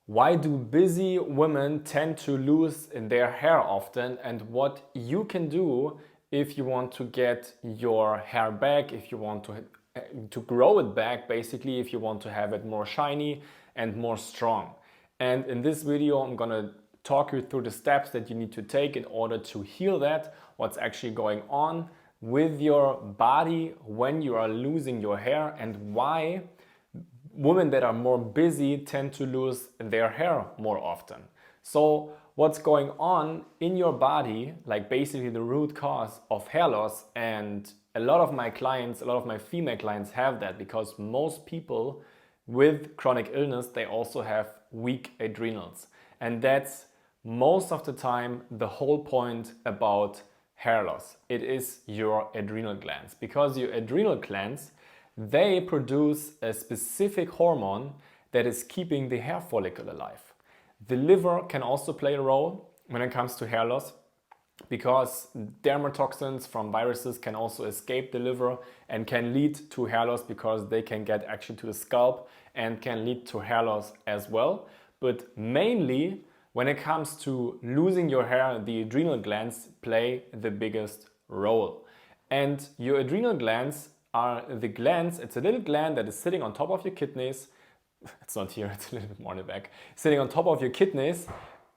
Why do busy women tend to lose their hair often, and what you can do if you want to get your hair back, if you want to grow it back, basically if you want to have it more shiny and more strong. And in this video I'm gonna talk you through the steps that you need to take in order to heal that, what's actually going on with your body when you are losing your hair, and why women that are more busy tend to lose their hair more often. So what's going on in your body, like basically the root cause of hair loss, and a lot of my clients, a lot of my female clients have that because most people with chronic illness, they also have weak adrenals. And that's most of the time the whole point about hair loss. It is your adrenal glands, because your adrenal glands, they produce a specific hormone that is keeping the hair follicle alive. The liver can also play a role when it comes to hair loss, because dermatoxins from viruses can also escape the liver and can lead to hair loss, because they can get actually to the scalp and can lead to hair loss as well. But mainly when it comes to losing your hair, the adrenal glands play the biggest role. And your adrenal glands are the glands, it's a little gland that is sitting on top of your kidneys. It's not here, it's a little bit more in the back. Sitting on top of your kidneys.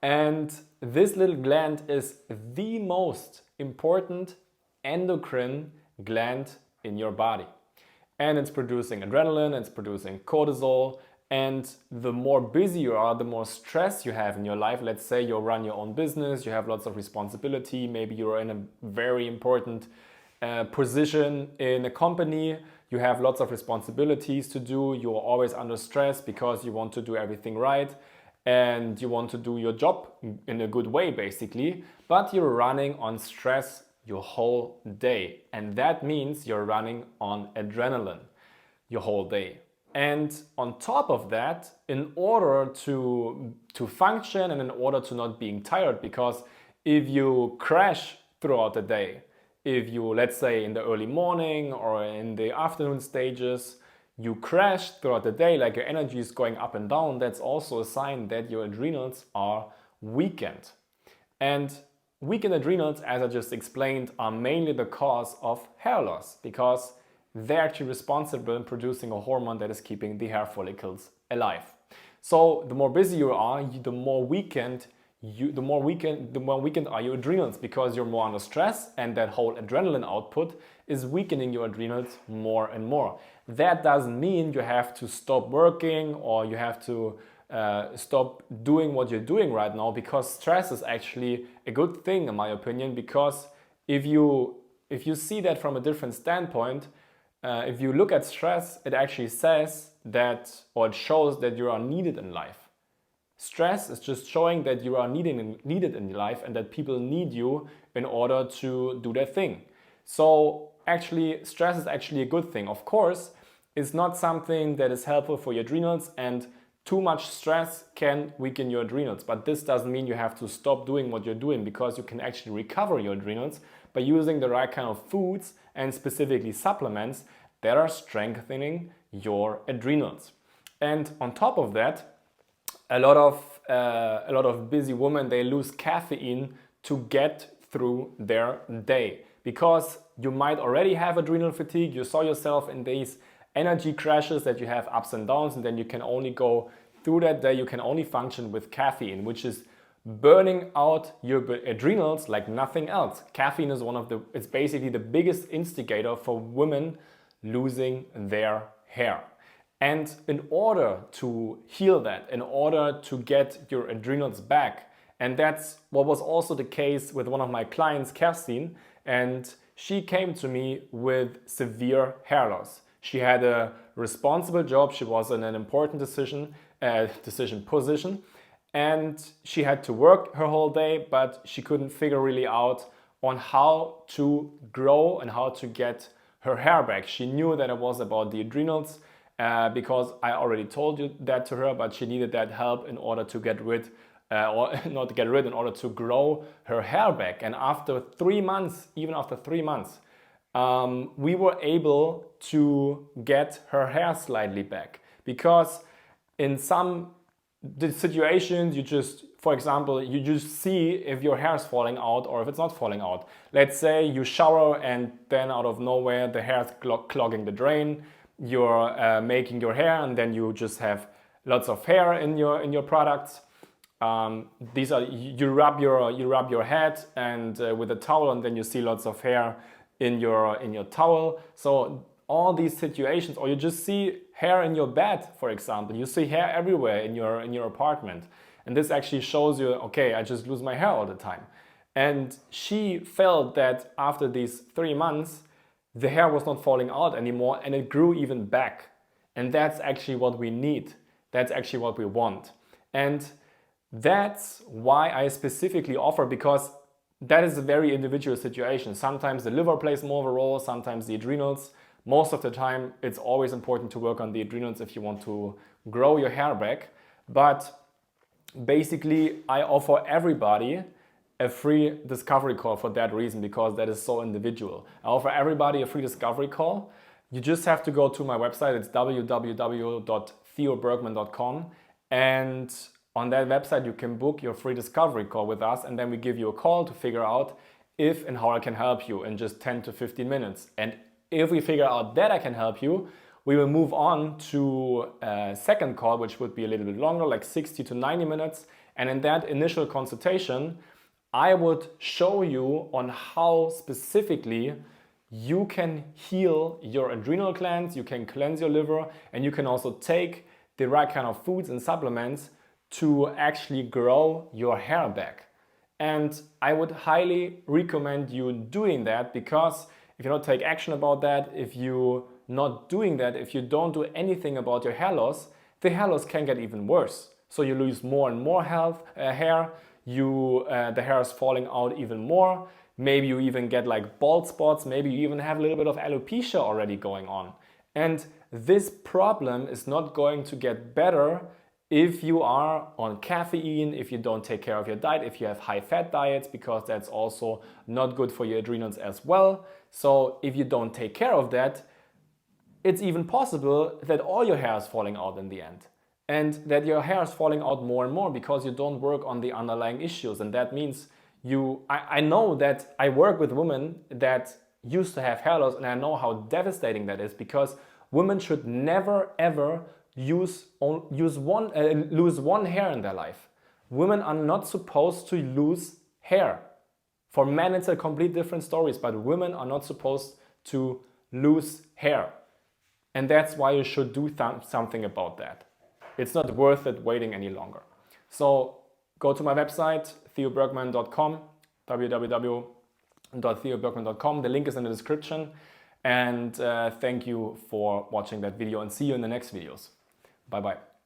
And this little gland is the most important endocrine gland in your body. And it's producing adrenaline, it's producing cortisol. And the more busy you are, the more stress you have in your life. Let's say you run your own business, you have lots of responsibility, maybe you're in a very important position in a company, you have lots of responsibilities to do, you're always under stress because you want to do everything right and you want to do your job in a good way basically, but you're running on stress your whole day, and that means you're running on adrenaline your whole day. And on top of that, in order to function and in order to not being tired, because if you crash throughout the day, if you, let's say in the early morning or in the afternoon stages, you crash throughout the day, like your energy is going up and down, that's also a sign that your adrenals are weakened. And weakened adrenals, as I just explained, are mainly the cause of hair loss, because they're actually responsible in producing a hormone that is keeping the hair follicles alive. So the more busy you are, the more weakened are your adrenals, because you're more under stress, and that whole adrenaline output is weakening your adrenals more and more. That doesn't mean you have to stop working or you have to stop doing what you're doing right now, because stress is actually a good thing in my opinion, because if you see that from a different standpoint, if you look at stress, it actually says that, or it shows that you are needed in life. Stress is just showing that you are needed in life and that people need you in order to do their thing. So actually, stress is actually a good thing. Of course, it's not something that is helpful for your adrenals, and too much stress can weaken your adrenals. But this doesn't mean you have to stop doing what you're doing, because you can actually recover your adrenals by using the right kind of foods and specifically supplements that are strengthening your adrenals. And on top of that, a lot of busy women, they lose caffeine to get through their day, because you might already have adrenal fatigue. You saw yourself in these energy crashes that you have ups and downs, and then you can only go through that day, you can only function with caffeine, which is burning out your adrenals like nothing else. Caffeine is it's basically the biggest instigator for women losing their hair. And in order to heal that, in order to get your adrenals back, and that's what was also the case with one of my clients, Kerstin, and she came to me with severe hair loss. She had a responsible job, she was in an important decision position, and she had to work her whole day, but she couldn't figure really out on how to grow and how to get her hair back. She knew that it was about the adrenals, because I already told you that to her, but she needed that help in order to get rid, or not to get rid, in order to grow her hair back. And after 3 months, even after 3 months, we were able to get her hair slightly back, because in some the situations you just, for example, you just see if your hair is falling out or if it's not falling out. Let's say you shower and then out of nowhere the hair is clogging the drain. You're making your hair and then you just have lots of hair in your products. These are, you rub your head and with a towel, and then you see lots of hair in your towel. So all these situations, or you just see hair in your bed, for example. You see hair everywhere in your apartment, and this actually shows you, okay, I just lose my hair all the time. And she felt that after these 3 months, the hair was not falling out anymore, and it grew even back. And that's actually what we need. That's actually what we want. And that's why I specifically offer, because that is a very individual situation. Sometimes the liver plays more of a role, sometimes the adrenals. Most of the time, it's always important to work on the adrenals if you want to grow your hair back. But basically, I offer everybody a free discovery call for that reason, because that is so individual. I offer everybody a free discovery call. You just have to go to my website. It's www.theobergmann.com, and on that website you can book your free discovery call with us, and then we give you a call to figure out if and how I can help you in just 10 to 15 minutes. And if we figure out that I can help you, we will move on to a second call, which would be a little bit longer, like 60 to 90 minutes. And in that initial consultation, I would show you on how specifically you can heal your adrenal glands, you can cleanse your liver, and you can also take the right kind of foods and supplements to actually grow your hair back. And I would highly recommend you doing that, because if you don't take action about that, if you're not doing that, if you don't do anything about your hair loss, the hair loss can get even worse. So you lose more and more hair, the hair is falling out even more. Maybe you even get like bald spots, maybe you even have a little bit of alopecia already going on. And this problem is not going to get better if you are on caffeine, if you don't take care of your diet, if you have high fat diets, because that's also not good for your adrenals as well. So if you don't take care of that, it's even possible that all your hair is falling out in the end. And that your hair is falling out more and more because you don't work on the underlying issues. And that means I know that I work with women that used to have hair loss, and I know how devastating that is, because women should never ever lose one hair in their life. Women are not supposed to lose hair. For men, it's a complete different story, but women are not supposed to lose hair. And that's why you should do something about that. It's not worth it waiting any longer. So go to my website, theobergmann.com, www.theobergmann.com. The link is in the description. And thank you for watching that video, and see you in the next videos. Bye-bye.